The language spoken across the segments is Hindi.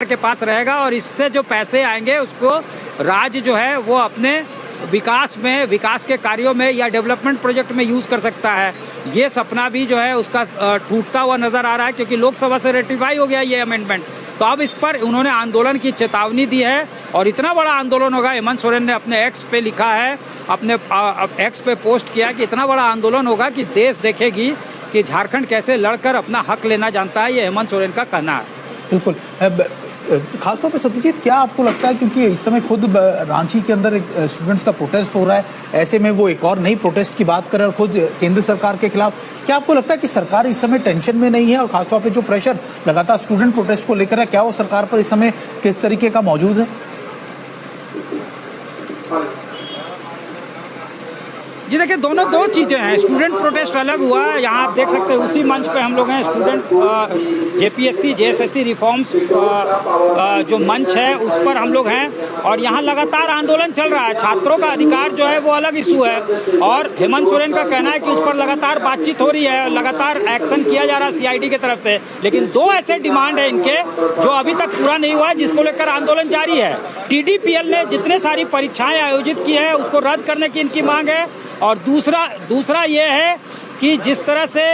के पास रहेगा और इससे जो पैसे आएंगे उसको राज्य जो है वो अपने विकास के कार्यों में या डेवलपमेंट प्रोजेक्ट में यूज़ कर सकता है। ये सपना भी जो है उसका टूटता हुआ नज़र आ रहा है, क्योंकि लोकसभा से रेटिफाई हो गया ये अमेंडमेंट। तो अब इस पर उन्होंने आंदोलन की चेतावनी दी है और इतना बड़ा आंदोलन होगा। हेमंत सोरेन ने अपने एक्स पे लिखा है, अपने एक्स पे पोस्ट किया कि इतना बड़ा आंदोलन होगा कि देश देखेगी कि झारखंड कैसे लड़कर अपना हक लेना जानता है। ये हेमंत सोरेन का कहना है। बिल्कुल, खासतौर पे सत्यजीत, क्या आपको लगता है, क्योंकि इस समय खुद रांची के अंदर एक स्टूडेंट्स का प्रोटेस्ट हो रहा है, ऐसे में वो एक और नई प्रोटेस्ट की बात कर रहे हैं और खुद केंद्र सरकार के खिलाफ, क्या आपको लगता है कि सरकार इस समय टेंशन में नहीं है? और खासतौर पे जो प्रेशर लगातार स्टूडेंट प्रोटेस्ट को लेकर है, क्या वो सरकार पर इस समय किस तरीके का मौजूद है? जी देखिए, दोनों दो चीज़ें हैं। स्टूडेंट प्रोटेस्ट अलग हुआ है, यहाँ आप देख सकते हैं उसी मंच पे हम लोग हैं। स्टूडेंट जेपीएससी जेएसएससी रिफॉर्म्स जो मंच है उस पर हम लोग हैं और यहाँ लगातार आंदोलन चल रहा है। छात्रों का अधिकार जो है वो अलग इशू है और हेमंत सोरेन का कहना है कि उस पर लगातार बातचीत हो रही है, लगातार एक्शन किया जा रहा है सीआईडी की तरफ से। लेकिन दो ऐसे डिमांड है इनके जो अभी तक पूरा नहीं हुआ है, जिसको लेकर आंदोलन जारी है। टीडीपीएल ने जितने सारी परीक्षाएं आयोजित की है उसको रद्द करने की इनकी मांग है और दूसरा ये है कि जिस तरह से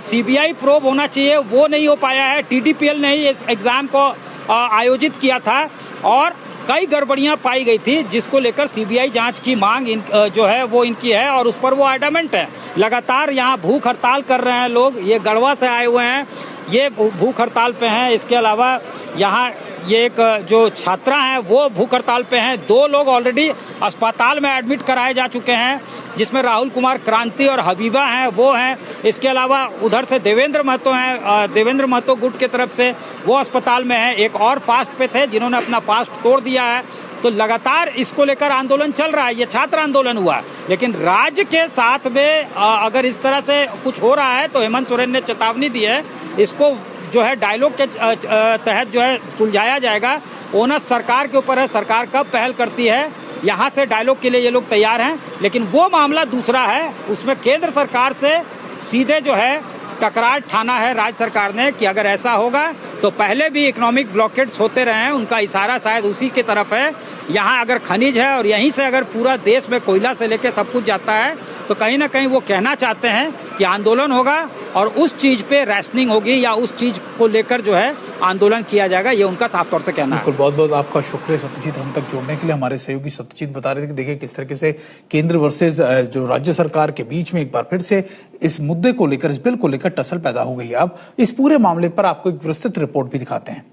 सीबीआई प्रोब होना चाहिए वो नहीं हो पाया है। टीडीपीएल ने ही इस एग्ज़ाम को आयोजित किया था और कई गड़बड़ियां पाई गई थी, जिसको लेकर सीबीआई जांच की मांग जो है वो इनकी है और उस पर वो एडमेंट है। लगातार यहाँ भूख हड़ताल कर रहे हैं लोग, ये गढ़वा से आए हुए हैं, ये भूख हड़ताल पे हैं। इसके अलावा यहाँ ये एक जो छात्रा हैं वो भूख हड़ताल पे हैं। 2 लोग ऑलरेडी अस्पताल में एडमिट कराए जा चुके हैं, जिसमें राहुल कुमार क्रांति और हबीबा हैं, वो हैं। इसके अलावा उधर से देवेंद्र महतो हैं, देवेंद्र महतो गुट की तरफ से, वो अस्पताल में हैं। एक और फास्ट पे थे जिन्होंने अपना फास्ट तोड़ दिया है। तो लगातार इसको लेकर आंदोलन चल रहा है। ये छात्र आंदोलन हुआ, लेकिन राज्य के साथ में अगर इस तरह से कुछ हो रहा है तो हेमंत सोरेन ने चेतावनी दी है, इसको जो है डायलॉग के तहत जो है सुलझाया जाएगा। ओनस सरकार के ऊपर है, सरकार कब पहल करती है। यहाँ से डायलॉग के लिए ये लोग तैयार हैं, लेकिन वो मामला दूसरा है। उसमें केंद्र सरकार से सीधे जो है टकरार ठाना है राज्य सरकार ने कि अगर ऐसा होगा तो पहले भी इकोनॉमिक ब्लॉकेट्स होते रहे हैं, उनका इशारा शायद उसी की तरफ है। यहाँ अगर खनिज है और यहीं से अगर पूरा देश में कोयला से लेकर सब कुछ जाता है तो कहीं ना कहीं वो कहना चाहते हैं कि आंदोलन होगा और उस चीज़ पे रैशनिंग होगी या उस चीज़ को लेकर जो है आंदोलन किया जाएगा। ये उनका साफ तौर से कहना है। बहुत बहुत आपका शुक्रिया सत्यजीत, हम तक जोड़ने के लिए। हमारे सहयोगी सत्यजीत बता रहे थे कि देखिए किस तरीके से केंद्र वर्सेस जो राज्य सरकार के बीच में एक बार फिर से इस मुद्दे को लेकर, इस बिल को लेकर टसल पैदा हो गई है। अब इस पूरे मामले पर आपको एक विस्तृत रिपोर्ट भी दिखाते हैं।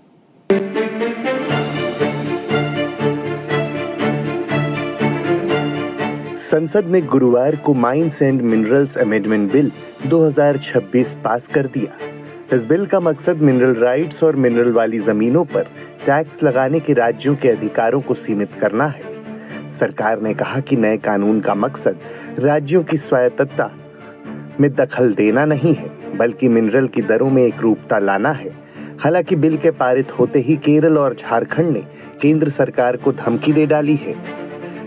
संसद ने गुरुवार को mines and minerals amendment bill 2026 पास कर दिया। इस बिल का मकसद मिनरल राइट्स और मिनरल वाली जमीनों पर टैक्स लगाने के राज्यों के अधिकारों को सीमित करना है। सरकार ने कहा कि नए कानून का मकसद राज्यों की स्वायत्तता में दखल देना नहीं है, बल्कि मिनरल की दरों में एकरूपता लाना है। हालांकि बिल के पारित होते ही केरल और झारखंड ने केंद्र सरकार को धमकी दे डाली है।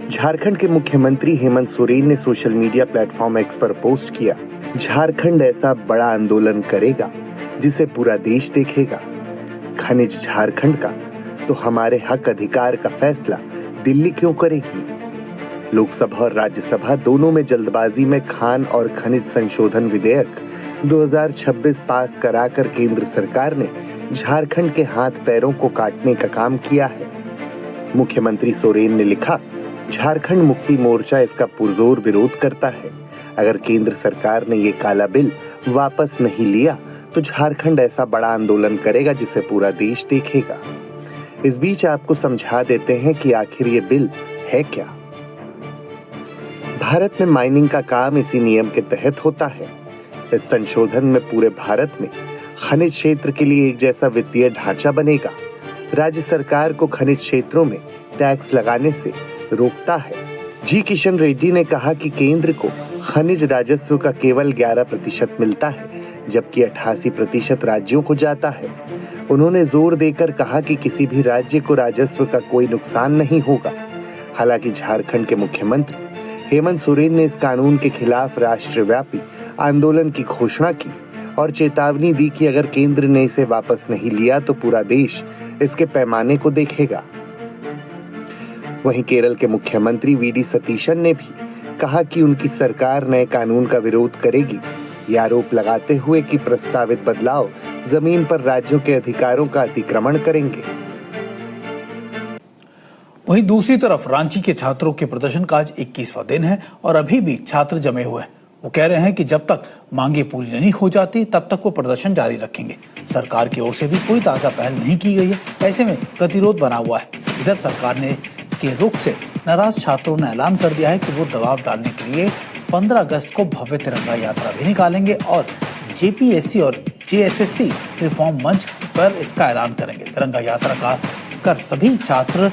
झारखंड के मुख्यमंत्री हेमंत सोरेन ने सोशल मीडिया प्लेटफॉर्म एक्स पर पोस्ट किया, झारखंड ऐसा बड़ा आंदोलन करेगा जिसे पूरा देश देखेगा। खनिज झारखंड का तो हमारे हक अधिकार का फैसला दिल्ली क्यों करेगी? लोकसभा और राज्यसभा दोनों में जल्दबाजी में खान और खनिज संशोधन विधेयक 2026 पास कराकर केंद्र सरकार ने झारखंड के हाथ पैरों को काटने का काम किया है। मुख्यमंत्री सोरेन ने लिखा, झारखंड मुक्ति मोर्चा इसका पुरजोर विरोध करता है। अगर केंद्र सरकार ने ये काला बिल वापस नहीं लिया तो झारखंड ऐसा बड़ा आंदोलन करेगा जिसे पूरा देश देखेगा। इस बीच आपको समझा देते हैं कि आखिर ये बिल है क्या। भारत में माइनिंग का काम इसी नियम के तहत होता है। इस संशोधन में पूरे भारत में खनिज क्षेत्र के लिए एक जैसा वित्तीय ढांचा बनेगा। राज्य सरकार को खनिज क्षेत्रों में टैक्स लगाने से रोकता है। जी किशन रेड्डी ने कहा कि केंद्र को खनिज राजस्व का केवल 11% मिलता है, जबकि 88% राज्यों को जाता है। उन्होंने जोर देकर कहा कि किसी भी राज्य को राजस्व का कोई नुकसान नहीं होगा। हालांकि झारखंड के मुख्यमंत्री हेमंत सोरेन ने इस कानून के खिलाफ राष्ट्रव्यापी आंदोलन की घोषणा की और चेतावनी दी कि अगर केंद्र ने इसे वापस नहीं लिया तो पूरा देश इसके पैमाने को देखेगा। वहीं केरल के मुख्यमंत्री वीडी सतीशन ने भी कहा कि उनकी सरकार नए कानून का विरोध करेगी, ये आरोप लगाते हुए कि प्रस्तावित बदलाव जमीन पर राज्यों के अधिकारों का अतिक्रमण करेंगे। वहीं दूसरी तरफ रांची के छात्रों के प्रदर्शन का आज 21वां दिन है और अभी भी छात्र जमे हुए हैं। वो कह रहे हैं कि जब तक मांगे पूरी नहीं हो जाती तब तक वो प्रदर्शन जारी रखेंगे। सरकार की ओर से भी कोई ताजा पहल नहीं की गई है, ऐसे में गतिरोध बना हुआ है। इधर सरकार ने के रुख से नाराज छात्रों ने ऐलान कर दिया है कि वो दबाव डालने के लिए 15 अगस्त को भव्य तिरंगा यात्रा भी निकालेंगे और जेपीएससी और जेएसएससी रिफॉर्म मंच पर इसका ऐलान करेंगे। तिरंगा यात्रा का कर सभी छात्र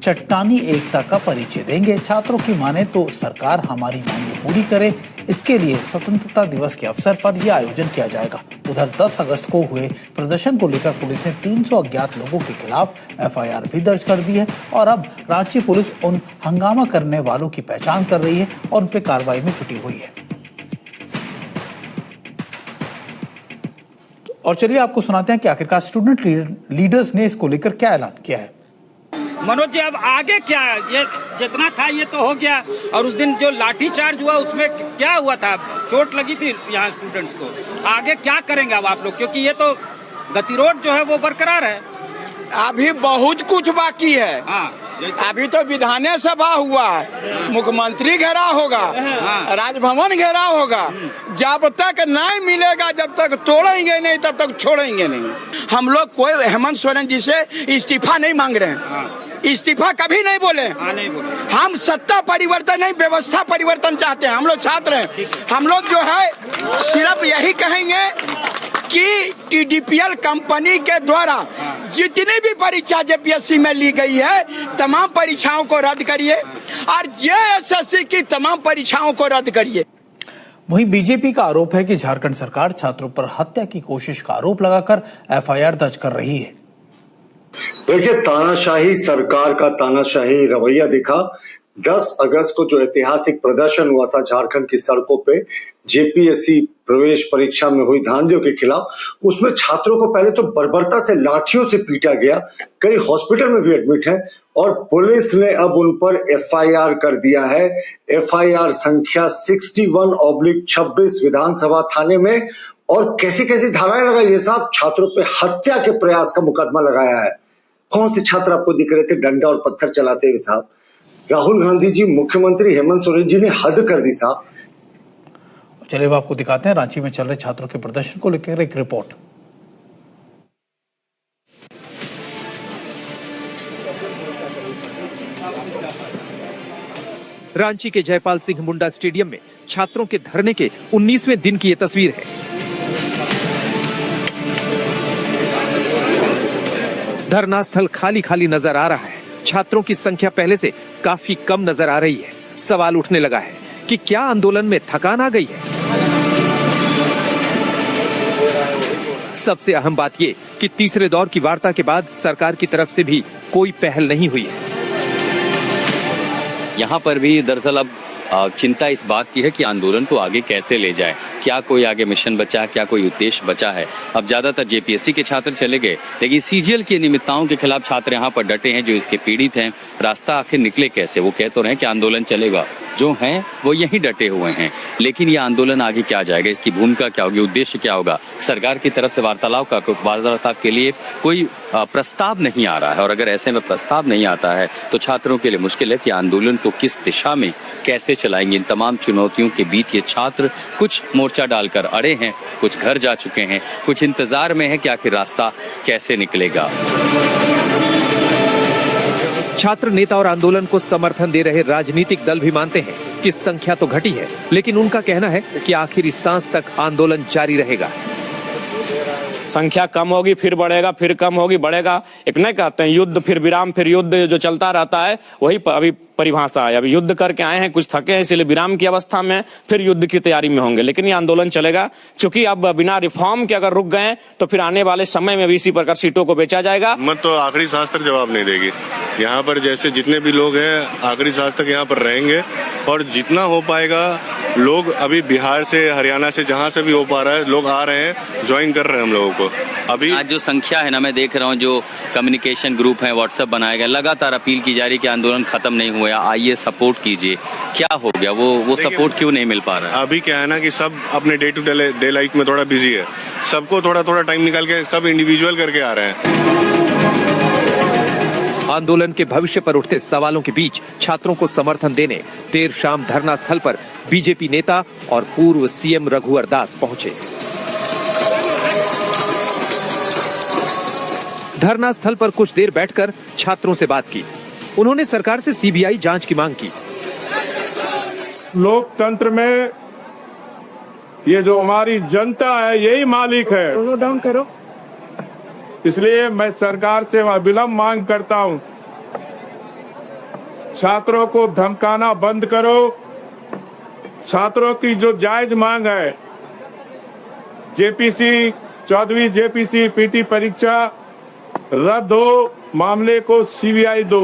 चट्टानी एकता का परिचय देंगे। छात्रों की माने तो सरकार हमारी मांगे पूरी करे, इसके लिए स्वतंत्रता दिवस के अवसर पर यह आयोजन किया जाएगा। उधर 10 अगस्त को हुए प्रदर्शन को लेकर पुलिस ने 300 अज्ञात लोगों के खिलाफ एफआईआर भी दर्ज कर दी है और अब रांची पुलिस उन हंगामा करने वालों की पहचान कर रही है और उन पर कार्रवाई में जुटी हुई है। और चलिए आपको सुनाते हैं कि आखिरकार स्टूडेंट लीडर्स ने इसको लेकर क्या ऐलान किया है। मनोज जी, अब आगे क्या? ये जितना था ये तो हो गया, और उस दिन जो लाठीचार्ज हुआ उसमें क्या हुआ था? चोट लगी थी यहाँ स्टूडेंट्स को। आगे क्या करेंगे अब आप लोग, क्योंकि ये तो गतिरोध जो है वो बरकरार है। अभी बहुत कुछ बाकी है। हाँ, अभी तो विधानसभा सभा हुआ है, मुख्यमंत्री घेराव होगा, राजभवन घेराव होगा। जब तक नहीं मिलेगा, जब तक तोड़ेंगे नहीं तब तक छोड़ेंगे नहीं। हम लोग कोई हेमंत सोरेन जी से इस्तीफा नहीं मांग रहे हैं, इस्तीफा कभी नहीं बोले। हम सत्ता परिवर्तन नहीं, व्यवस्था परिवर्तन चाहते हैं। हम लोग छात्र हैं, हम लोग जो है सिर्फ यही कहेंगे कि टीडीपीएल कंपनी के द्वारा जितनी भी परीक्षा जेपीएससी में ली गई है तमाम परीक्षाओं को रद्द करिए और जेएसएससी की तमाम परीक्षाओं को रद्द करिए। वहीं बीजेपी का आरोप है कि झारखंड सरकार छात्रों पर हत्या की कोशिश का आरोप लगाकर एफआईआर दर्ज कर रही है। देखिए, तानाशाही सरकार का तानाशाही रवैया दिखा। 10 अगस्त को जो ऐतिहासिक प्रदर्शन हुआ था झारखंड की सड़कों पे जेपीएससी प्रवेश परीक्षा में हुई धांधलियों के खिलाफ, उसमें छात्रों को पहले तो बर्बरता से लाठियों से पीटा गया, कई हॉस्पिटल में भी एडमिट है और पुलिस ने अब उन पर एफआईआर कर दिया है। एफआईआर संख्या 61/26 विधानसभा थाने में। और कैसी कैसी धाराएं लगाई है साहब, छात्रों पे हत्या के प्रयास का मुकदमा लगाया है। कौन से छात्र आपको दिख रहे थे डंडा और पत्थर चलाते हुए साहब? राहुल गांधी जी, मुख्यमंत्री हेमंत सोरेन जी ने हद कर दी साहब। चलिए अब आपको दिखाते हैं रांची में चल रहे छात्रों के प्रदर्शन को लेकर एक रिपोर्ट। रांची के जयपाल सिंह मुंडा स्टेडियम में छात्रों के धरने के 19वें दिन की ये तस्वीर है। धरना स्थल खाली खाली नजर आ रहा है। छात्रों की संख्या पहले से काफी कम नजर आ रही है। सवाल उठने लगा है कि क्या आंदोलन में थकान आ गई है? सबसे अहम बात ये कि तीसरे दौर की वार्ता के बाद सरकार की तरफ से भी कोई पहल नहीं हुई है। यहाँ पर भी दरअसल अब चिंता इस बात की है कि आंदोलन को आगे कैसे ले जाए, क्या कोई आगे मिशन बचा है, क्या कोई उद्देश्य बचा है। अब ज्यादातर जेपीएससी के छात्र चले गए, लेकिन सीजीएल की नियमितताओं के खिलाफ छात्र यहाँ पर डटे हैं जो इसके पीड़ित हैं। रास्ता आखिर निकले कैसे? वो कह तो रहे हैं कि आंदोलन चलेगा, जो हैं वो यहीं डटे हुए हैं, लेकिन ये आंदोलन आगे क्या जाएगा, इसकी भूमिका क्या होगी, उद्देश्य क्या होगा? सरकार की तरफ से वार्तालाप के लिए कोई प्रस्ताव नहीं आ रहा है। और अगर ऐसे में प्रस्ताव नहीं आता है तो छात्रों के लिए मुश्किल है कि आंदोलन को किस दिशा में कैसे चलाएंगे। इन तमाम चुनौतियों के बीच ये छात्र कुछ मोर्चा डालकर अड़े हैं, कुछ घर जा चुके हैं, कुछ इंतजार में है कि आखिर रास्ता कैसे निकलेगा। छात्र नेता और आंदोलन को समर्थन दे रहे राजनीतिक दल भी मानते हैं कि संख्या तो घटी है, लेकिन उनका कहना है कि आखिर इस सांस तक आंदोलन जारी रहेगा। संख्या कम होगी फिर बढ़ेगा, फिर कम होगी बढ़ेगा। एक नहीं कहते हैं युद्ध फिर विराम फिर युद्ध, जो चलता रहता है वही अभी परिभाषा है। अभी युद्ध करके आए हैं, कुछ थके हैं, इसलिए विराम की अवस्था में, फिर युद्ध की तैयारी में होंगे। लेकिन ये आंदोलन चलेगा, क्योंकि अब बिना रिफॉर्म के अगर रुक गए तो फिर आने वाले समय में भी इसी प्रकार सीटों को बेचा जाएगा। मत तो आखिरी सांस तक जवाब नहीं देगी। यहाँ पर जैसे जितने भी लोग हैं आखिरी सांस तक यहाँ पर रहेंगे और जितना हो पाएगा लोग अभी बिहार से, हरियाणा से, जहाँ से भी हो पा रहा है, लोग आ रहे हैं, ज्वाइन कर रहे हैं हम लोगों को। अभी आज जो संख्या है ना, मैं देख रहा हूँ जो कम्युनिकेशन ग्रुप है, व्हाट्सएप बनाया गया, लगातार अपील की जा रही है कि आंदोलन खत्म नहीं हुआ, आइए सपोर्ट कीजिए। क्या हो गया, वो सपोर्ट क्यों नहीं मिल पा रहा है? अभी क्या है ना कि सब अपने डे टू डे लाइफ में थोड़ा बिजी है, सबको थोड़ा थोड़ा टाइम निकाल के सब इंडिविजुअल करके आ रहे हैं। आंदोलन के भविष्य पर उठते सवालों के बीच छात्रों को समर्थन देने देर शाम धरना स्थल पर बीजेपी नेता और पूर्व सीएम रघुवर दास पहुंचे। धरना स्थल पर कुछ देर बैठकर छात्रों से बात की। उन्होंने सरकार से सीबीआई जांच की मांग की। लोकतंत्र में ये जो हमारी जनता है यही मालिक है। डाउन करो। इसलिए मैं सरकार से अविलंब मांग करता हूं, छात्रों को धमकाना बंद करो। छात्रों की जो जायज मांग है, जेपीसी 14वीं जेपीसी पीटी परीक्षा रद्द हो, मामले को सीबीआई दो।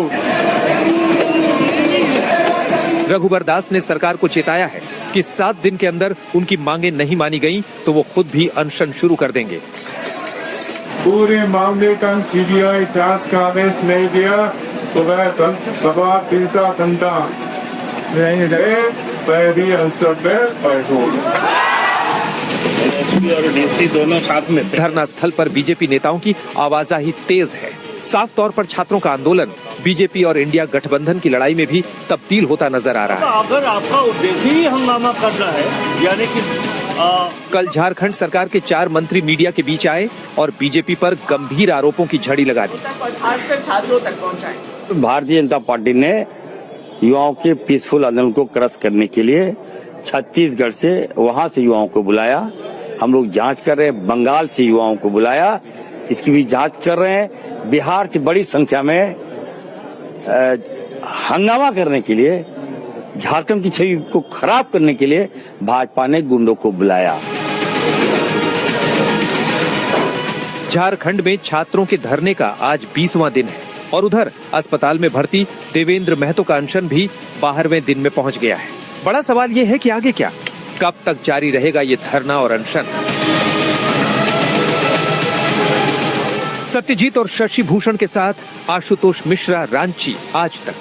रघुवर दास ने सरकार को चेताया है कि 7 दिन के अंदर उनकी मांगे नहीं मानी गईं तो वो खुद भी अनशन शुरू कर देंगे। पूरे मामले का सीबीआई जांच का आदेश नहीं दिया, सुबह सवा 3 घंटा पहली अवसर पे बैठो। एसपी और डीसी दोनों साथ में थे। धरना स्थल पर बीजेपी नेताओं की आवाजाही तेज है। साफ तौर पर छात्रों का आंदोलन बीजेपी और इंडिया गठबंधन की लड़ाई में भी तब्दील होता नजर आ रहा है। अगर आपका उद्देश्य ही हंगामा करना है, यानी कि कल झारखंड सरकार के 4 मंत्री मीडिया के बीच आए और बीजेपी पर गंभीर आरोपों की झड़ी लगा दी। खासकर छात्रों तक पहुंचाए। भारतीय जनता पार्टी ने युवाओं के पीसफुल आंदोलन को क्रश करने के लिए छत्तीसगढ़ से, वहां से युवाओं को बुलाया। हम लोग जांच कर रहे हैं। बंगाल से युवाओं को बुलाया, इसकी भी जांच कर रहे हैं। बिहार से बड़ी संख्या में हंगामा करने के लिए, झारखंड की छवि को खराब करने के लिए भाजपा ने गुंडों को बुलाया। झारखंड में छात्रों के धरने का आज 20वां दिन है और उधर अस्पताल में भर्ती देवेंद्र महतो का अनशन भी 12वें दिन में पहुंच गया है। बड़ा सवाल ये है कि आगे क्या, कब तक जारी रहेगा ये धरना और अनशन? सत्यजीत और शशि भूषण के साथ आशुतोष मिश्रा, रांची, आज तक।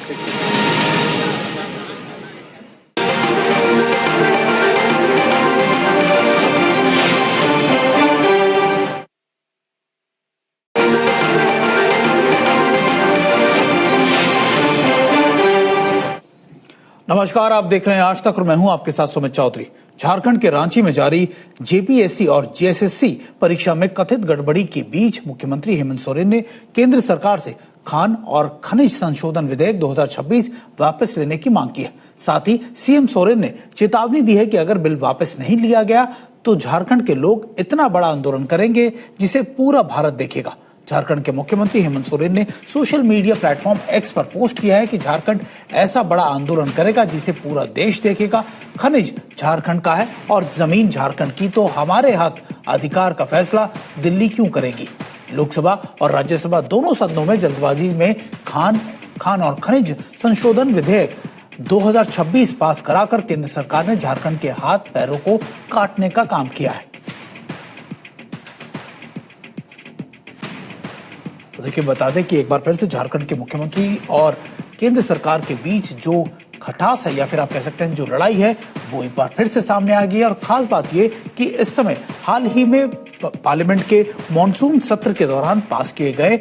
नमस्कार, आप देख रहे हैं आज तक और मैं हूं आपके साथ सुमित चौधरी। झारखंड के रांची में जारी जेपीएससी और जेएसएससी परीक्षा में कथित गड़बड़ी के बीच मुख्यमंत्री हेमंत सोरेन ने केंद्र सरकार से खान और खनिज संशोधन विधेयक 2026 वापस लेने की मांग की है। साथ ही सीएम सोरेन ने चेतावनी दी है कि अगर बिल वापस नहीं लिया गया तो झारखंड के लोग इतना बड़ा आंदोलन करेंगे जिसे पूरा भारत देखेगा। झारखंड के मुख्यमंत्री हेमंत सोरेन ने सोशल मीडिया प्लेटफॉर्म एक्स पर पोस्ट किया है कि झारखंड ऐसा बड़ा आंदोलन करेगा जिसे पूरा देश देखेगा। खनिज झारखंड का है और जमीन झारखंड की, तो हमारे हक अधिकार का फैसला दिल्ली क्यों करेगी? लोकसभा और राज्यसभा दोनों सदनों में जल्दबाजी में खान और खनिज संशोधन विधेयक 2026 पास कराकर केंद्र सरकार ने झारखंड के हाथ पैरों को काटने का काम किया है। तो देखिए, बता दें कि एक बार फिर से झारखंड के मुख्यमंत्री और केंद्र सरकार के बीच जो खटास है या फिर आप कह सकते हैं जो लड़ाई है वो एक बार फिर से सामने आ गई है। और खास बात ये कि इस समय हाल ही में पार्लियामेंट के मॉनसून सत्र के दौरान पास किए गए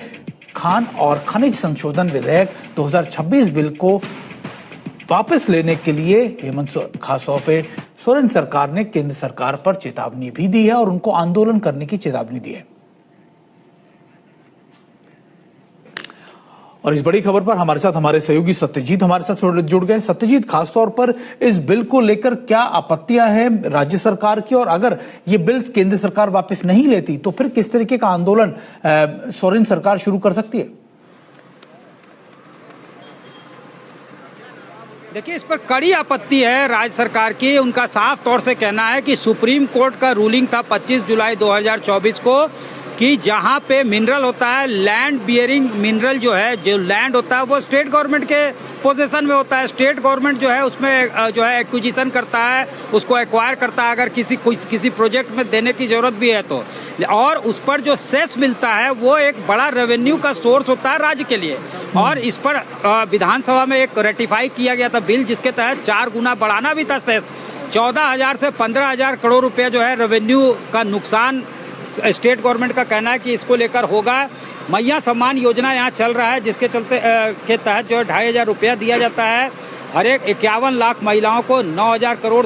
खान और खनिज संशोधन विधेयक 2026 बिल को वापस लेने के लिए खास तौर पे सोरेन सरकार ने केंद्र सरकार पर चेतावनी भी दी है और उनको आंदोलन करने की चेतावनी दी है। और इस बड़ी खबर पर हमारे साथ हमारे सहयोगी सत्यजीत हमारे साथ जुड़ गए। सत्यजीत, खासतौर पर इस बिल को लेकर क्या आपत्तियां हैं राज्य सरकार की, और अगर ये बिल केंद्र सरकार वापस नहीं लेती तो फिर किस तरीके का आंदोलन सोरेन सरकार शुरू कर सकती है? देखिए, इस पर कड़ी आपत्ति है राज्य सरकार की। उनका साफ तौर से कहना है कि सुप्रीम कोर्ट का रूलिंग था 25 जुलाई 2024 को कि जहाँ पे मिनरल होता है, लैंड बियरिंग मिनरल जो है, जो लैंड होता है वो स्टेट गवर्नमेंट के पोजीशन में होता है। स्टेट गवर्नमेंट जो है उसमें जो है एक्विजिशन करता है, उसको एक्वायर करता है अगर किसी प्रोजेक्ट में देने की ज़रूरत भी है तो। और उस पर जो सेस मिलता है वो एक बड़ा रेवेन्यू का सोर्स होता है राज्य के लिए। और इस पर विधानसभा में एक रेटिफाई किया गया था बिल, जिसके तहत 4 गुना बढ़ाना भी था सेस। 14,000 से 15,000 करोड़ रुपए जो है रेवेन्यू का नुकसान स्टेट गवर्नमेंट का कहना है कि इसको लेकर होगा। मैया सम्मान योजना यहाँ चल रहा है, जिसके चलते के तहत जो है 2,500 रुपया दिया जाता है। हर एक 51 लाख महिलाओं को 9,000 करोड़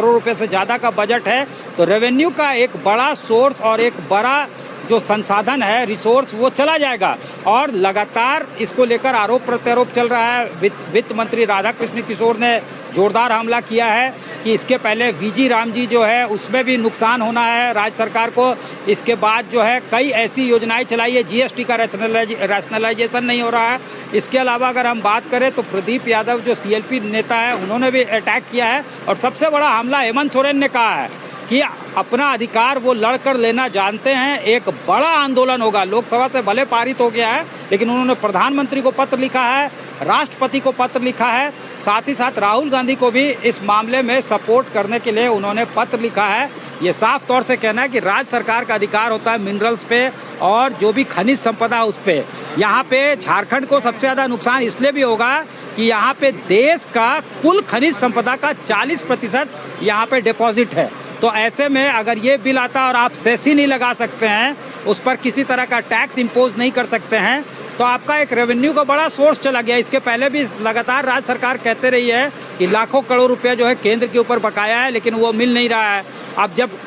रुपए से ज़्यादा का बजट है। तो रेवेन्यू का एक बड़ा सोर्स और एक बड़ा जो संसाधन है, रिसोर्स, वो चला जाएगा। और लगातार इसको लेकर आरोप प्रत्यारोप चल रहा है। वित्त मंत्री राधाकृष्ण किशोर ने जोरदार हमला किया है कि इसके पहले वीजी राम जी जो है उसमें भी नुकसान होना है राज्य सरकार को। इसके बाद जो है कई ऐसी योजनाएं चलाई है, जीएसटी का रैशनलाइजेशन नहीं हो रहा है। इसके अलावा अगर हम बात करें तो प्रदीप यादव जो सीएलपी नेता है, उन्होंने भी अटैक किया है। और सबसे बड़ा हमला हेमंत सोरेन ने कहा है कि अपना अधिकार वो लड़कर लेना जानते हैं, एक बड़ा आंदोलन होगा। लोकसभा से भले पारित हो गया है, लेकिन उन्होंने प्रधानमंत्री को पत्र लिखा है, राष्ट्रपति को पत्र लिखा है, साथ ही साथ राहुल गांधी को भी इस मामले में सपोर्ट करने के लिए उन्होंने पत्र लिखा है। ये साफ तौर से कहना है कि राज्य सरकार का अधिकार होता है मिनरल्स पे और जो भी खनिज संपदा उस पे। यहाँ पे झारखंड को सबसे ज़्यादा नुकसान इसलिए भी होगा कि यहाँ पे देश का कुल खनिज संपदा का 40% यहाँ पे डिपॉजिट है। तो ऐसे में अगर ये बिल आता और आप सेस ही नहीं लगा सकते हैं, उस पर किसी तरह का टैक्स इम्पोज नहीं कर सकते हैं, तो आपका एक रेवेन्यू का बड़ा सोर्स चला गया। इसके पहले भी लगातार राज्य सरकार कहते रही है कि लाखों करोड़ रुपया जो है केंद्र के ऊपर बकाया है, लेकिन वो मिल नहीं रहा है। अब जब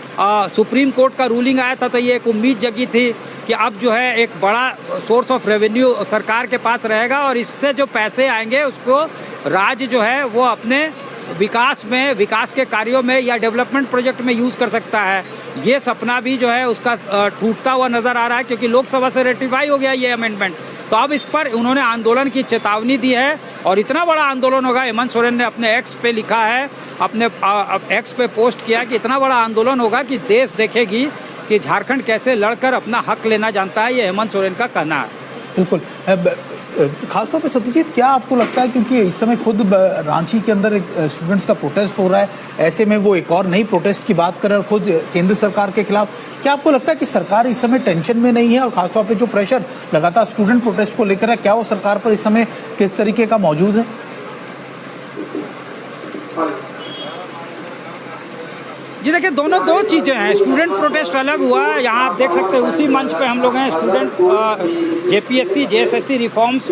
सुप्रीम कोर्ट का रूलिंग आया था तो ये एक उम्मीद जगी थी कि अब जो है एक बड़ा सोर्स ऑफ रेवेन्यू सरकार के पास रहेगा और इससे जो पैसे आएंगे उसको राज्य जो है वो अपने विकास के कार्यों में या डेवलपमेंट प्रोजेक्ट में यूज़ कर सकता है। ये सपना भी जो है उसका टूटता हुआ नज़र आ रहा है, क्योंकि लोकसभा से रेटिफाई हो गया ये अमेंडमेंट। तो अब इस पर उन्होंने आंदोलन की चेतावनी दी है और इतना बड़ा आंदोलन होगा। हेमंत सोरेन ने अपने एक्स पे लिखा है, अपने एक्स पे पोस्ट किया कि इतना बड़ा आंदोलन होगा कि देश देखेगी कि झारखंड कैसे लड़कर अपना हक लेना जानता है। ये हेमंत सोरेन का कहना है। बिल्कुल। खासतौर पे सत्यजीत, क्या आपको लगता है, क्योंकि इस समय खुद रांची के अंदर एक स्टूडेंट्स का प्रोटेस्ट हो रहा है, ऐसे में वो एक और नई प्रोटेस्ट की बात कर रहे हैं और खुद केंद्र सरकार के खिलाफ, क्या आपको लगता है कि सरकार इस समय टेंशन में नहीं है? और खासतौर पे जो प्रेशर लगातार स्टूडेंट प्रोटेस्ट को लेकर है, क्या वो सरकार पर इस समय किस तरीके का मौजूद है? जी देखिए, दोनों दो चीज़ें हैं। स्टूडेंट प्रोटेस्ट अलग हुआ है, यहाँ आप देख सकते हैं उसी मंच पे हम लोग हैं। स्टूडेंट जेपीएससी जेएसएससी रिफॉर्म्स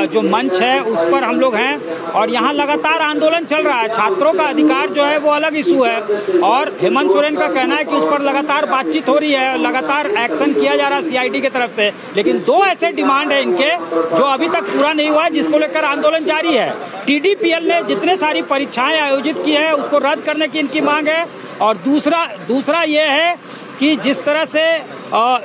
जो मंच है उस पर हम लोग हैं और यहाँ लगातार आंदोलन चल रहा है। छात्रों का अधिकार जो है वो अलग इशू है और हेमंत सोरेन का कहना है कि उस पर लगातार बातचीत हो रही है, लगातार एक्शन किया जा रहा है सीआईडी की तरफ से। लेकिन दो ऐसे डिमांड है इनके जो अभी तक पूरा नहीं हुआ है, जिसको लेकर आंदोलन जारी है। टीडीपीएल ने जितने सारी परीक्षाएं आयोजित की है उसको रद्द करने की इनकी मांग है। और दूसरा ये है कि जिस तरह से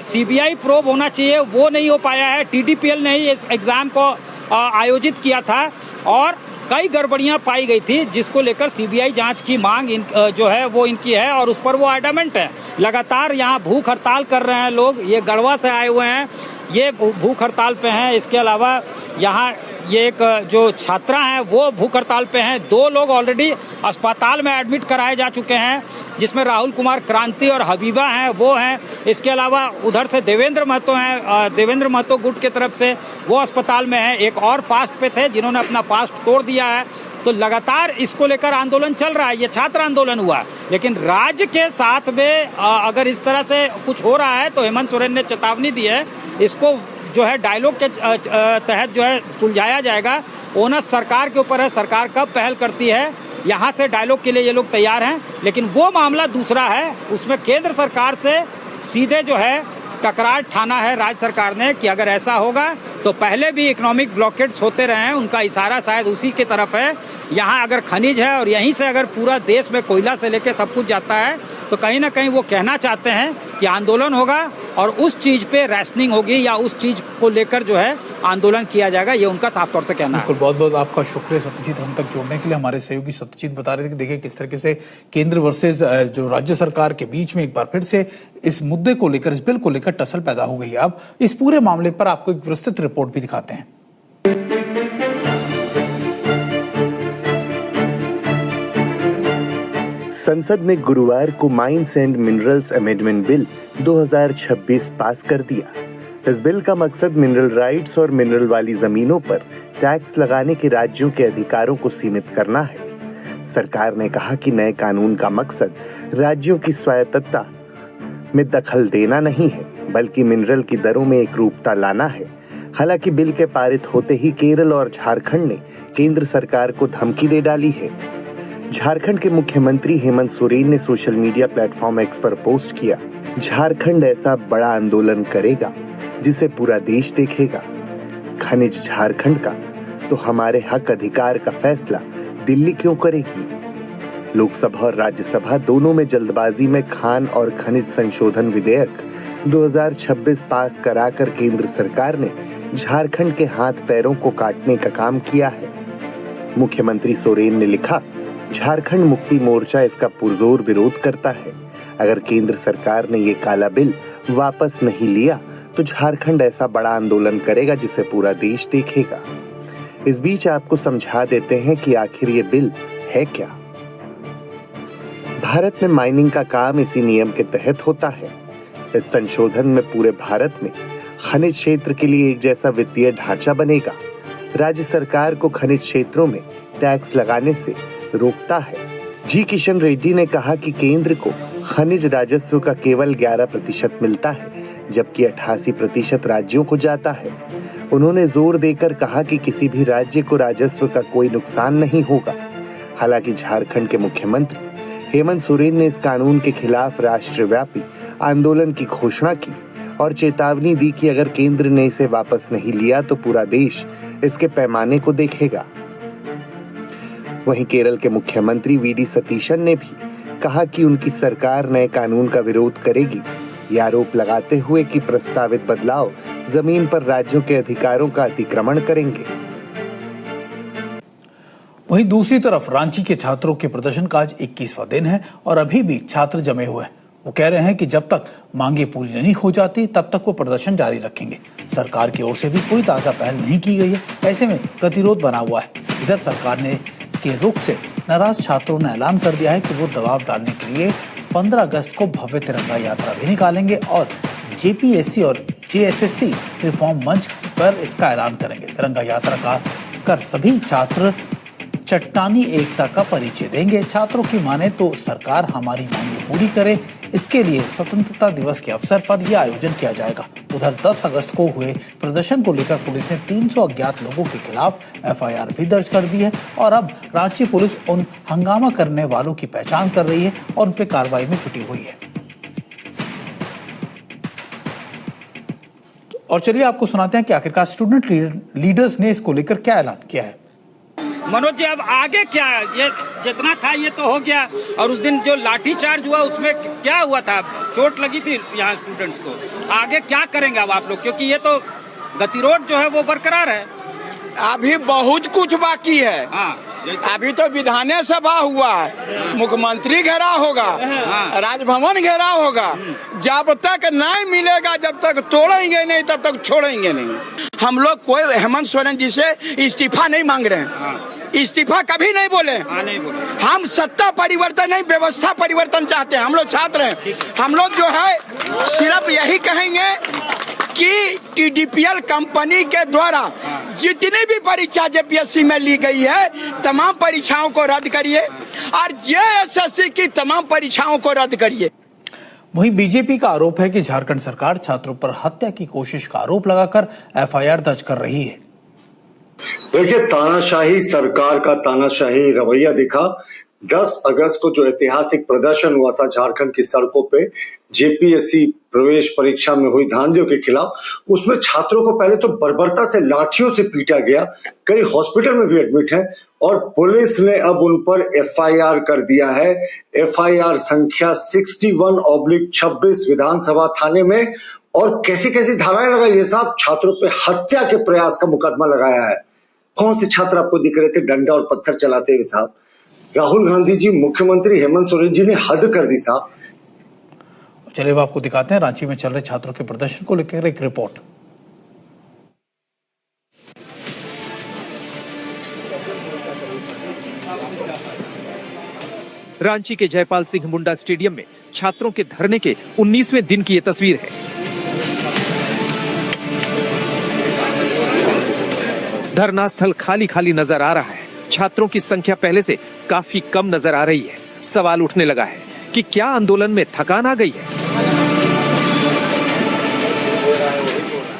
सीबीआई प्रोब होना चाहिए वो नहीं हो पाया है। टीडीपीएल ने ही इस एग्ज़ाम को आयोजित किया था और कई गड़बड़ियां पाई गई थी, जिसको लेकर सीबीआई जांच की मांग जो है वो इनकी है और उस पर वो एडमेंट है। लगातार यहाँ भूख हड़ताल कर रहे हैं लोग, ये गढ़वा से आए हुए हैं, ये भूख हड़ताल पे हैं। इसके अलावा यहाँ ये एक जो छात्रा हैं वो भूख हड़ताल पे हैं। 2 लोग ऑलरेडी अस्पताल में एडमिट कराए जा चुके हैं, जिसमें राहुल कुमार क्रांति और हबीबा हैं, वो हैं। इसके अलावा उधर से देवेंद्र महतो हैं, देवेंद्र महतो गुट की तरफ से, वो अस्पताल में हैं। एक और फास्ट पे थे जिन्होंने अपना फास्ट तोड़ दिया है। तो लगातार इसको लेकर आंदोलन चल रहा है। ये छात्र आंदोलन हुआ, लेकिन राज्य के साथ में अगर इस तरह से कुछ हो रहा है तो हेमंत सोरेन ने चेतावनी दी है, इसको जो है डायलॉग के तहत जो है सुलझाया जाएगा। ओनस सरकार के ऊपर है, सरकार कब पहल करती है। यहाँ से डायलॉग के लिए ये लोग तैयार हैं, लेकिन वो मामला दूसरा है। उसमें केंद्र सरकार से सीधे जो है टकरार ठाना है राज्य सरकार ने कि अगर ऐसा होगा तो पहले भी इकोनॉमिक ब्लॉकेट्स होते रहे हैं, उनका इशारा शायद उसी की तरफ है। यहाँ अगर खनिज है और यहीं से अगर पूरा देश में कोयला से लेकर सब कुछ जाता है तो कहीं ना कहीं वो कहना चाहते हैं कि आंदोलन होगा और उस चीज़ पे रैशनिंग होगी या उस चीज़ को लेकर जो है आंदोलन किया जाएगा, ये उनका साफ तौर से कहना है। बिल्कुल, बहुत बहुत आपका शुक्रिया सत्यजीत, हम तक जोड़ने के लिए। हमारे सहयोगी सत्यजीत बता रहे थे कि देखिए किस तरीके से केंद्र वर्सेस जो राज्य सरकार के बीच में एक बार फिर से इस मुद्दे को लेकर, इस बिल को लेकर टसल पैदा हो गई है। अब इस पूरे मामले पर आपको एक विस्तृत रिपोर्ट भी दिखाते हैं। संसद ने गुरुवार को mines and minerals amendment bill 2026 पास कर दिया। इस बिल का मकसद मिनरल राइट्स और मिनरल वाली जमीनों पर टैक्स लगाने के राज्यों के अधिकारों को सीमित करना है। सरकार ने कहा कि नए कानून का मकसद राज्यों की स्वायत्तता में दखल देना नहीं है, बल्कि मिनरल की दरों में एकरूपता लाना है। हालांकि बिल के पारित होते ही केरल और झारखंड ने केंद्र सरकार को धमकी दे डाली है। झारखंड के मुख्यमंत्री हेमंत सोरेन ने सोशल मीडिया प्लेटफॉर्म एक्स पर पोस्ट किया, झारखंड ऐसा बड़ा आंदोलन करेगा जिसे पूरा देश देखेगा। खनिज झारखंड का तो हमारे हक अधिकार का फैसला दिल्ली क्यों करेगी। लोकसभा और राज्यसभा दोनों में जल्दबाजी में खान और खनिज संशोधन विधेयक 2026 पास कराकर केंद्र सरकार ने झारखंड के हाथ पैरों को काटने का काम किया है। मुख्यमंत्री सोरेन ने लिखा, झारखंड मुक्ति मोर्चा इसका पुरजोर विरोध करता है। अगर केंद्र सरकार ने ये काला बिल वापस नहीं लिया तो झारखंड ऐसा बड़ा आंदोलन करेगा जिसे पूरा देश देखेगा। इस बीच आपको समझा देते हैं कि आखिर ये बिल है क्या। भारत में माइनिंग का काम इसी नियम के तहत होता है। इस संशोधन में पूरे भारत में खनिज क्षेत्र के लिए एक जैसा वित्तीय ढांचा बनेगा। राज्य सरकार को खनिज क्षेत्रों में टैक्स लगाने से रोकता है। जी किशन रेड्डी ने कहा कि केंद्र को खनिज राजस्व का केवल 11% मिलता है, जबकि 88% राज्यों को जाता है। उन्होंने जोर देकर कहा कि किसी भी राज्य को राजस्व का कोई नुकसान नहीं होगा। हालांकि झारखंड के मुख्यमंत्री हेमंत सोरेन ने इस कानून के खिलाफ राष्ट्रव्यापी आंदोलन की घोषणा की और चेतावनी दी कि अगर केंद्र ने इसे वापस नहीं लिया तो पूरा देश इसके पैमाने को देखेगा। वहीं केरल के मुख्यमंत्री वीडी सतीशन ने भी कहा कि उनकी सरकार नए कानून का विरोध करेगी, ये आरोप लगाते हुए कि प्रस्तावित बदलाव जमीन पर राज्यों के अधिकारों का अतिक्रमण करेंगे। वहीं दूसरी तरफ रांची के छात्रों के प्रदर्शन का आज 21वां दिन है और अभी भी छात्र जमे हुए हैं। वो कह रहे हैं कि जब तक मांगे पूरी नहीं हो जाती तब तक वो प्रदर्शन जारी रखेंगे। सरकार की ओर से भी कोई ताजा पहल नहीं की गई है, ऐसे में गतिरोध बना हुआ है। इधर सरकार ने के रुख से नाराज छात्रों ने ऐलान कर दिया है कि वो दबाव डालने के लिए 15 अगस्त को भव्य तिरंगा यात्रा भी निकालेंगे और जेपीएससी और जेएसएससी रिफॉर्म मंच पर इसका ऐलान करेंगे। तिरंगा यात्रा का कर सभी छात्र चट्टानी एकता का परिचय देंगे। छात्रों की माने तो सरकार हमारी मांगे पूरी करे, इसके लिए स्वतंत्रता दिवस के अवसर पर यह आयोजन किया जाएगा। उधर 10 अगस्त को हुए प्रदर्शन को लेकर पुलिस ने 300 अज्ञात लोगों के खिलाफ एफआईआर भी दर्ज कर दी है और अब रांची पुलिस उन हंगामा करने वालों की पहचान कर रही है और उन पर कार्रवाई में जुटी हुई है। और चलिए आपको सुनाते हैं कि आखिरकार स्टूडेंट लीडर्स ने इसको लेकर क्या ऐलान किया है। मनोज जी, अब आगे क्या? ये जितना था ये तो हो गया, और उस दिन जो लाठीचार्ज हुआ उसमें क्या हुआ था? चोट लगी थी यहाँ स्टूडेंट्स को। आगे क्या करेंगे अब आप लोग, क्योंकि ये तो गतिरोध जो है वो बरकरार है। अभी बहुत कुछ बाकी है। अभी तो विधानसभा सभा हुआ है, मुख्यमंत्री घेराव होगा, राजभवन घेराव होगा। जब तक नहीं मिलेगा, जब तक तोड़ेंगे नहीं तब तक छोड़ेंगे नहीं। हम लोग कोई हेमंत सोरेन जी से इस्तीफा नहीं मांग रहे हैं, इस्तीफा कभी नहीं बोले। हम सत्ता परिवर्तन नहीं, व्यवस्था परिवर्तन चाहते हैं। हम लोग छात्र हैं, हम लोग जो है सिर्फ यही कहेंगे कि टीडीपीएल कंपनी के द्वारा जितनी भी परीक्षा जेपीएससी में ली गई है तमाम परीक्षाओं को रद्द करिए और जेएसएससी की तमाम परीक्षाओं को रद्द करिए। वहीं बीजेपी का आरोप है कि झारखंड सरकार छात्रों पर हत्या की कोशिश का आरोप लगाकर एफआईआर दर्ज कर रही है। देखिए, तानाशाही सरकार का तानाशाही रवैया दिखा। 10 अगस्त को जो ऐतिहासिक प्रदर्शन हुआ था झारखंड की सड़कों पे जेपीएससी प्रवेश परीक्षा में हुई धांधलियों के खिलाफ, उसमें छात्रों को पहले तो बर्बरता से लाठियों से पीटा गया, कई हॉस्पिटल में भी एडमिट है और पुलिस ने अब उन पर एफआईआर कर दिया है। एफआईआर संख्या 61/26 विधानसभा थाने में। और कैसी कैसी धाराएं लगाई है साहब, छात्रों पे हत्या के प्रयास का मुकदमा लगाया है। कौन से छात्र आपको दिख रहे थे डंडा और पत्थर चलाते हुए साहब? राहुल गांधी जी, मुख्यमंत्री हेमंत सोरेन जी ने हद कर दी साहब। चलिए अब आपको दिखाते हैं रांची में चल रहे छात्रों के प्रदर्शन को लेकर एक रिपोर्ट। रांची के जयपाल सिंह मुंडा स्टेडियम में छात्रों के धरने के 19वें दिन की ये तस्वीर है। धरना स्थल खाली खाली नजर आ रहा है। छात्रों की संख्या पहले से काफी कम नजर आ रही है। सवाल उठने लगा है कि क्या आंदोलन में थकान आ गई है?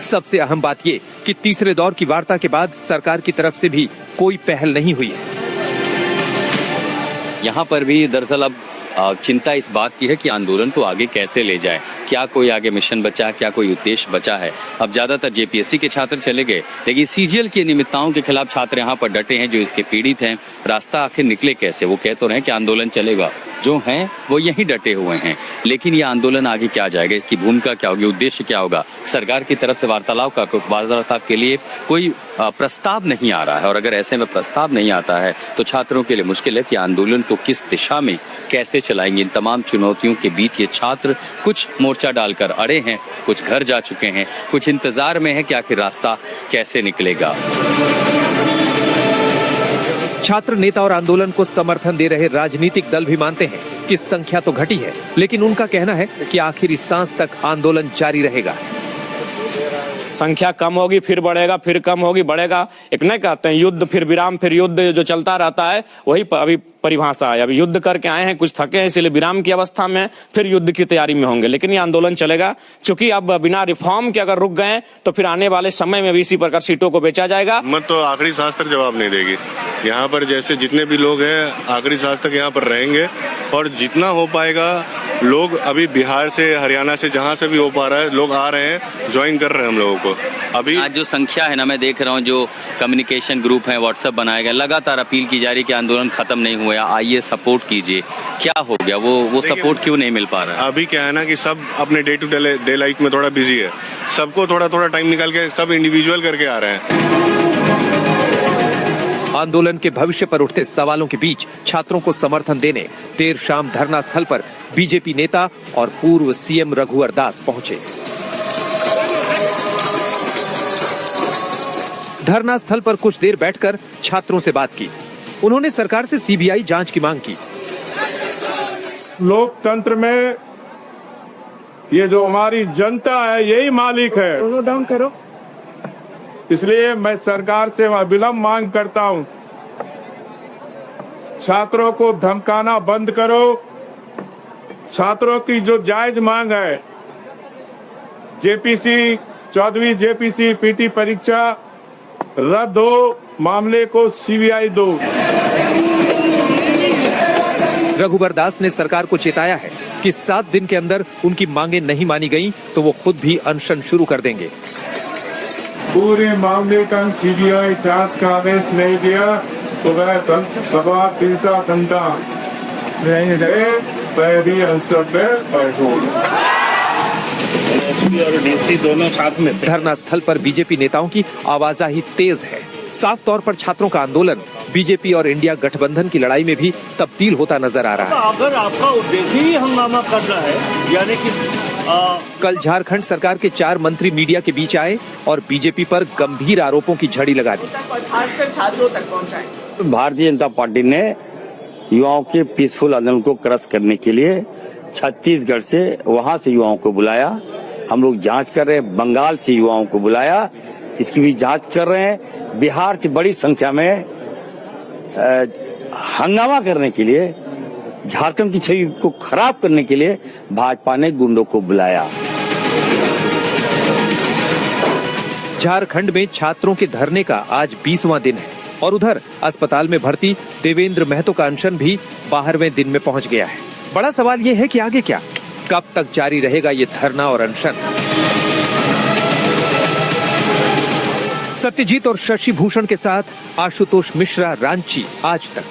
सबसे अहम बात ये कि तीसरे दौर की वार्ता के बाद सरकार की तरफ से भी कोई पहल नहीं हुई है। यहाँ पर भी दरअसल अब चिंता इस बात की है कि आंदोलन को आगे कैसे ले जाए, क्या कोई आगे मिशन बचा, क्या कोई उद्देश्य बचा है। अब ज्यादातर जेपीएससी के छात्र चले गए, लेकिन सीजीएल की नियमितताओं के खिलाफ छात्र यहाँ पर डटे हैं जो इसके पीड़ित हैं। रास्ता आखिर निकले कैसे? वो कह तो रहे हैं कि आंदोलन चलेगा, जो हैं वो यहीं डटे हुए हैं, लेकिन ये आंदोलन आगे क्या जाएगा, इसकी भूमिका क्या होगी, उद्देश्य क्या होगा? सरकार की तरफ से वार्तालाप के लिए कोई प्रस्ताव नहीं आ रहा है। और अगर ऐसे में प्रस्ताव नहीं आता है तो छात्रों के लिए मुश्किल है कि आंदोलन को किस दिशा में कैसे चलाएंगे। इन तमाम चुनौतियों के बीच ये छात्र कुछ मोर्चा डालकर अड़े हैं, कुछ घर जा चुके हैं, कुछ इंतजार में है कि आखिर रास्ता कैसे निकलेगा। छात्र नेता और आंदोलन को समर्थन दे रहे राजनीतिक दल भी मानते हैं कि संख्या तो घटी है, लेकिन उनका कहना है कि आखिरी सांस तक आंदोलन जारी रहेगा। संख्या कम होगी फिर बढ़ेगा, फिर कम होगी बढ़ेगा। एक नहीं कहते हैं युद्ध फिर विराम फिर युद्ध, जो चलता रहता है वही अभी परिभाषा है। अभी युद्ध करके आए हैं, कुछ थके हैं, इसलिए विराम की अवस्था में, फिर युद्ध की तैयारी में होंगे। लेकिन ये आंदोलन चलेगा, क्योंकि अब बिना रिफॉर्म के अगर रुक गए तो फिर आने वाले समय में भी इसी प्रकार सीटों को बेचा जाएगा। मत तो आखिरी सांस तक जवाब नहीं देगी। यहाँ पर जैसे जितने भी लोग हैं आखिरी सांस तक यहाँ पर रहेंगे और जितना हो पाएगा लोग अभी बिहार से, हरियाणा से, जहाँ से भी हो पा रहा है लोग आ रहे हैं, ज्वाइन कर रहे हैं हम लोगों को। अभी आज जो संख्या है ना, मैं देख रहा हूँ जो कम्युनिकेशन ग्रुप है, व्हाट्सएप बनाए गए, लगातार अपील की जा रही है कि आंदोलन खत्म नहीं हुआ, आइए सपोर्ट कीजिए। क्या हो गया, वो सपोर्ट क्यों नहीं मिल पा रहा है? अभी क्या है ना कि सब अपने डे टू डे लाइफ में थोड़ा बिजी है, सबको थोड़ा थोड़ा टाइम निकाल के सब इंडिविजुअल करके आ रहे हैं। आंदोलन के भविष्य पर उठते सवालों के बीच छात्रों को समर्थन देने देर शाम धरना स्थल पर बीजेपी नेता और पूर्व सीएम रघुवर दास पहुंचे। धरना स्थल पर कुछ देर बैठकर छात्रों से बात की। उन्होंने सरकार से सीबीआई जांच की मांग की। लोकतंत्र में ये जो हमारी जनता है यही मालिक है। डाउन करो। इसलिए मैं सरकार से विलंब मांग करता हूं, छात्रों को धमकाना बंद करो। छात्रों की जो जायज मांग है, जेपीसी 14वीं जेपीसी पीटी परीक्षा रद्द हो, मामले को सीबीआई दो। रघुवर दास ने सरकार को चेताया है कि 7 दिन के अंदर उनकी मांगे नहीं मानी गई तो वो खुद भी अनशन शुरू कर देंगे। पूरे मामले का सीबीआई जांच का आदेश नहीं दिया, सुबह सवा 3 घंटा और डीसी दोनों साथ में थे। धरना स्थल पर बीजेपी नेताओं की आवाजाही तेज है। साफ तौर पर छात्रों का आंदोलन बीजेपी और इंडिया गठबंधन की लड़ाई में भी तब्दील होता नजर आ रहा है। अगर आपका उद्देश्य ही हंगामा कर रहा है, यानी कि कल झारखंड सरकार के 4 मंत्री मीडिया के बीच आए और बीजेपी पर गंभीर आरोपों की झड़ी लगा दी। खासकर छात्रों तक पहुंचाएं। भारतीय जनता पार्टी ने युवाओं के पीसफुल आंदोलन को क्रश करने के लिए छत्तीसगढ़ से वहां से युवाओं को बुलाया। हम लोग जांच कर रहे हैं, बंगाल से युवाओं को बुलाया, इसकी भी जांच कर रहे हैं। बिहार से बड़ी संख्या में हंगामा करने के लिए, झारखंड की छवि को खराब करने के लिए भाजपा ने गुंडों को बुलाया। झारखंड में छात्रों के धरने का आज 20वां दिन है और उधर अस्पताल में भर्ती देवेंद्र महतो का अनशन भी 12वें दिन में पहुंच गया है। बड़ा सवाल ये है कि आगे क्या, कब तक जारी रहेगा ये धरना और अनशन। सत्यजीत और शशि भूषण के साथ आशुतोष मिश्रा, रांची, आज तक।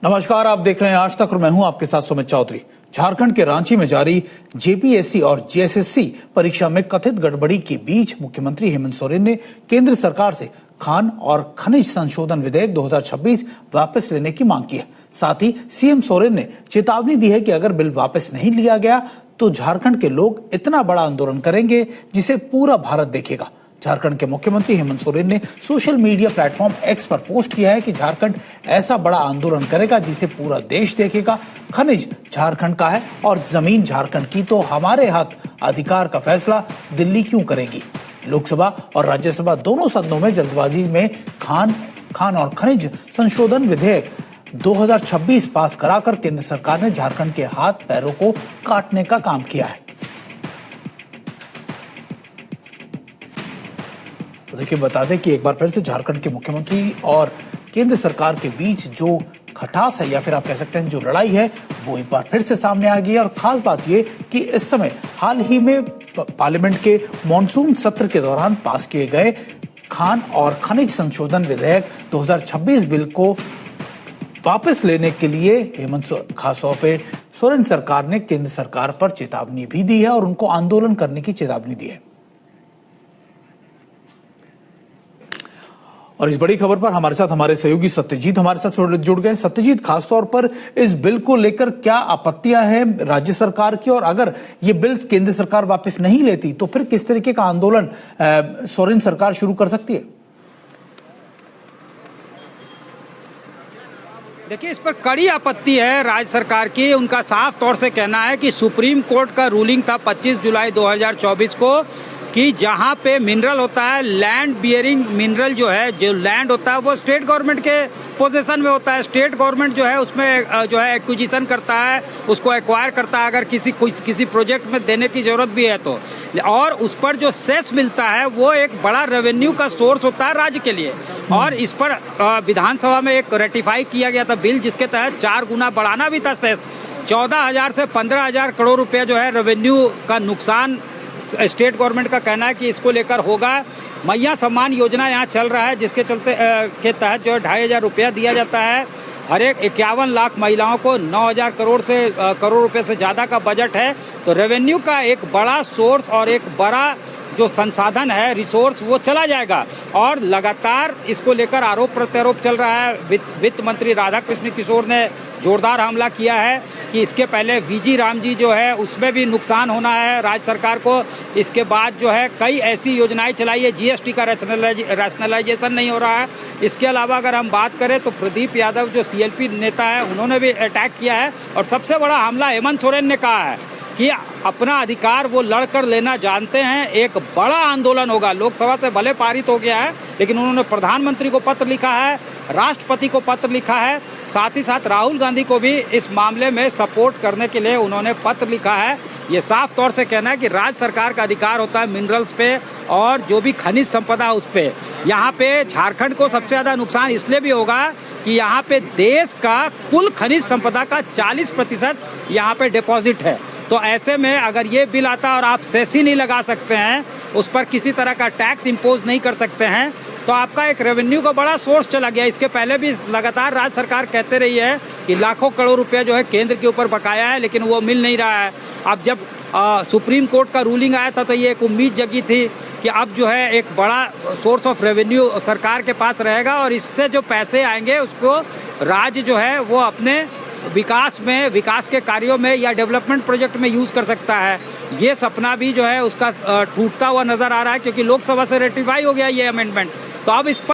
नमस्कार, आप देख रहे हैं आज तक और मैं हूं आपके साथ सुमित चौधरी। झारखंड के रांची में जारी जेपीएससी और जेएसएससी परीक्षा में कथित गड़बड़ी के बीच मुख्यमंत्री हेमंत सोरेन ने केंद्र सरकार से खान और खनिज संशोधन विधेयक 2026 वापस लेने की मांग की है। साथ ही सीएम सोरेन ने चेतावनी दी है कि अगर बिल वापस नहीं लिया गया तो झारखंड के लोग इतना बड़ा आंदोलन करेंगे जिसे पूरा भारत देखेगा। झारखंड के मुख्यमंत्री हेमंत सोरेन ने सोशल मीडिया प्लेटफॉर्म एक्स पर पोस्ट किया है कि झारखंड ऐसा बड़ा आंदोलन करेगा जिसे पूरा देश देखेगा। खनिज झारखंड का है और जमीन झारखंड की, तो हमारे हक अधिकार का फैसला दिल्ली क्यों करेगी। लोकसभा और राज्यसभा दोनों सदनों में जल्दबाजी में खान और खनिज संशोधन विधेयक 2026 पास कराकर केंद्र सरकार ने झारखंड के हाथ पैरों को काटने का काम किया है। तो देखिए, बता दें कि एक बार फिर से झारखंड के मुख्यमंत्री और केंद्र सरकार के बीच जो खटास है या फिर आप कह सकते हैं जो लड़ाई है वो एक बार फिर से सामने आ गई है। और खास बात ये कि इस समय हाल ही में पार्लियामेंट के मॉनसून सत्र के दौरान पास किए गए खान और खनिज संशोधन विधेयक 2026 बिल को वापस लेने के लिए हेमंत खासतौर पे सोरेन सरकार ने केंद्र सरकार पर चेतावनी भी दी है और उनको आंदोलन करने की चेतावनी दी है। और इस बड़ी खबर पर हमारे साथ हमारे सहयोगी सत्यजीत हमारे साथ जुड़ गए। सत्यजीत, खासतौर पर इस बिल को लेकर क्या आपत्तियां हैं राज्य सरकार की, और अगर ये बिल केंद्र सरकार वापस नहीं लेती तो फिर किस तरीके का आंदोलन सोरेन सरकार शुरू कर सकती है? देखिए, इस पर कड़ी आपत्ति है राज्य सरकार की। उनका साफ तौर से कहना है कि सुप्रीम कोर्ट का रूलिंग था 25 जुलाई 2024 को कि जहाँ पे मिनरल होता है, लैंड बियरिंग मिनरल जो है, जो लैंड होता है वो स्टेट गवर्नमेंट के पोजीशन में होता है। स्टेट गवर्नमेंट जो है उसमें जो है एक्विजिशन करता है, उसको एक्वायर करता है अगर किसी प्रोजेक्ट में देने की जरूरत भी है तो। और उस पर जो सेस मिलता है वो एक बड़ा रेवेन्यू का सोर्स होता है राज्य के लिए। और इस पर विधानसभा में एक रेटिफाई किया गया था बिल, जिसके तहत 4 गुना बढ़ाना भी था सेस। 14,000 से 15,000 करोड़ रुपये जो है रेवेन्यू का नुकसान स्टेट गवर्नमेंट का कहना है कि इसको लेकर होगा। मैया सम्मान योजना यहाँ चल रहा है, जिसके चलते के तहत जो है 2,500 रुपया दिया जाता है। हर एक 51 लाख महिलाओं को 9,000 करोड़ रुपए से ज़्यादा का बजट है। तो रेवेन्यू का एक बड़ा सोर्स और एक बड़ा जो संसाधन है, रिसोर्स, वो चला जाएगा। और लगातार इसको लेकर आरोप प्रत्यारोप चल रहा है। वित्त मंत्री राधाकृष्ण किशोर ने जोरदार हमला किया है कि इसके पहले वीजी राम जी जो है उसमें भी नुकसान होना है राज्य सरकार को। इसके बाद जो है कई ऐसी योजनाएं चलाई है, जीएसटी का रैशनलाइजेशन नहीं हो रहा है। इसके अलावा अगर हम बात करें तो प्रदीप यादव जो सीएलपी नेता है, उन्होंने भी अटैक किया है। और सबसे बड़ा हमला हेमंत सोरेन ने कहा है कि अपना अधिकार वो लड़कर लेना जानते हैं, एक बड़ा आंदोलन होगा। लोकसभा से भले पारित हो गया है, लेकिन उन्होंने प्रधानमंत्री को पत्र लिखा है, राष्ट्रपति को पत्र लिखा है, साथ ही साथ राहुल गांधी को भी इस मामले में सपोर्ट करने के लिए उन्होंने पत्र लिखा है। ये साफ तौर से कहना है कि राज्य सरकार का अधिकार होता है मिनरल्स पे और जो भी खनिज संपदा उस पे। यहाँ पे झारखंड को सबसे ज़्यादा नुकसान इसलिए भी होगा कि यहाँ पे देश का कुल खनिज संपदा का 40% यहाँ पे डिपॉजिट है। तो ऐसे में अगर ये बिल आता और आप सेस ही नहीं लगा सकते हैं, उस पर किसी तरह का टैक्स इम्पोज नहीं कर सकते हैं, तो आपका एक रेवेन्यू का बड़ा सोर्स चला गया। इसके पहले भी लगातार राज्य सरकार कहते रही है कि लाखों करोड़ रुपया जो है केंद्र के ऊपर बकाया है, लेकिन वो मिल नहीं रहा है। अब जब सुप्रीम कोर्ट का रूलिंग आया था तो ये एक उम्मीद जगी थी कि अब जो है एक बड़ा सोर्स ऑफ रेवेन्यू सरकार के पास रहेगा और इससे जो पैसे आएंगे उसको राज्य जो है वो अपने विकास के कार्यों में या डेवलपमेंट प्रोजेक्ट में यूज़ कर सकता है। ये सपना भी जो है उसका टूटता हुआ नज़र आ रहा है, क्योंकि लोकसभा से रेटिफाई हो गया ये अमेंडमेंट। तो अब इस पर